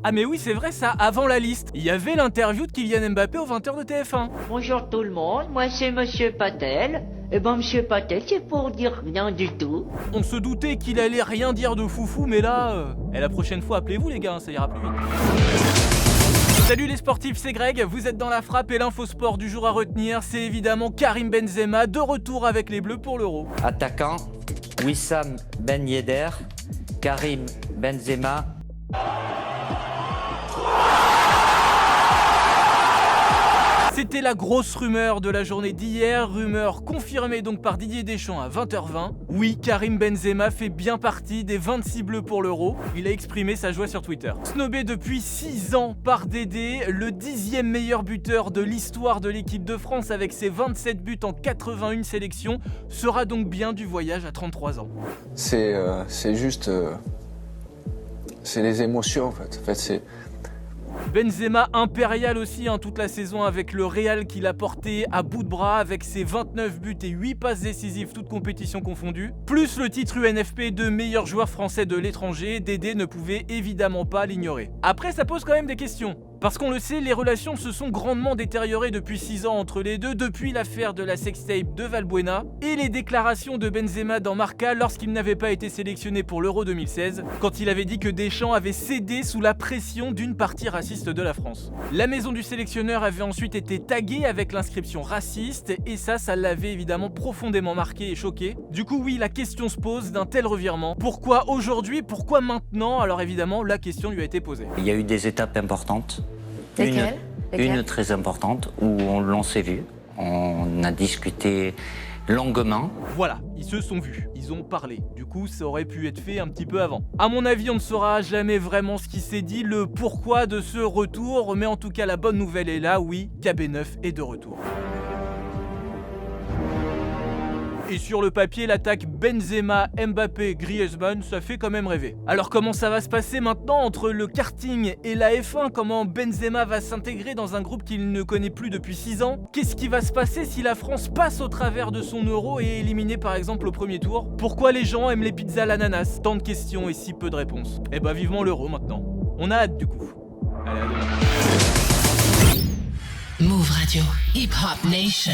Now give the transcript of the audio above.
Ah mais oui, c'est vrai ça, avant la liste, il y avait l'interview de Kylian Mbappé aux 20h de TF1. Bonjour tout le monde, moi c'est Monsieur Patel. Eh ben Monsieur Patel, c'est pour dire rien du tout. On se doutait qu'il allait rien dire de foufou, mais là, la prochaine fois appelez-vous les gars, ça ira plus vite. Salut les sportifs, c'est Greg, vous êtes dans la frappe et l'info sport du jour à retenir, c'est évidemment Karim Benzema, de retour avec les Bleus pour l'Euro. Attaquant, Wissam Ben Yedder, Karim Benzema. C'était la grosse rumeur de la journée d'hier, rumeur confirmée donc par Didier Deschamps à 20h20. Oui, Karim Benzema fait bien partie des 26 Bleus pour l'Euro. Il a exprimé sa joie sur Twitter. Snobé depuis 6 ans par Dédé, le 10e meilleur buteur de l'histoire de l'équipe de France avec ses 27 buts en 81 sélections, sera donc bien du voyage à 33 ans. C'est juste... c'est les émotions en fait c'est... Benzema impérial aussi toute la saison avec le Real qu'il a porté à bout de bras avec ses 29 buts et 8 passes décisives toutes compétitions confondues. Plus le titre UNFP de meilleur joueur français de l'étranger, Dédé ne pouvait évidemment pas l'ignorer. Après ça pose quand même des questions. Parce qu'on le sait, les relations se sont grandement détériorées depuis 6 ans entre les deux, depuis l'affaire de la sextape de Valbuena et les déclarations de Benzema dans Marca lorsqu'il n'avait pas été sélectionné pour l'Euro 2016, quand il avait dit que Deschamps avait cédé sous la pression d'une partie raciste de la France. La maison du sélectionneur avait ensuite été taguée avec l'inscription raciste et ça l'avait évidemment profondément marqué et choqué. Du coup oui, la question se pose d'un tel revirement. Pourquoi aujourd'hui? Pourquoi maintenant? Alors évidemment, la question lui a été posée. Il y a eu des étapes importantes. Lesquelles ? Une très importante où l'on s'est vu, on a discuté longuement. Voilà, ils se sont vus, ils ont parlé. Du coup, ça aurait pu être fait un petit peu avant. À mon avis, on ne saura jamais vraiment ce qui s'est dit, le pourquoi de ce retour, mais en tout cas, la bonne nouvelle est là, oui, KB9 est de retour. Et sur le papier, l'attaque Benzema, Mbappé, Griezmann, ça fait quand même rêver. Alors comment ça va se passer maintenant entre le karting et la F1? Comment Benzema va s'intégrer dans un groupe qu'il ne connaît plus depuis 6 ans? Qu'est-ce qui va se passer si la France passe au travers de son euro et est éliminée par exemple au premier tour? Pourquoi les gens aiment les pizzas à l'ananas? Tant de questions et si peu de réponses. Eh bah vivement l'euro maintenant. On a hâte du coup. Allez, à demain. Move Radio, Hip Hop Nation.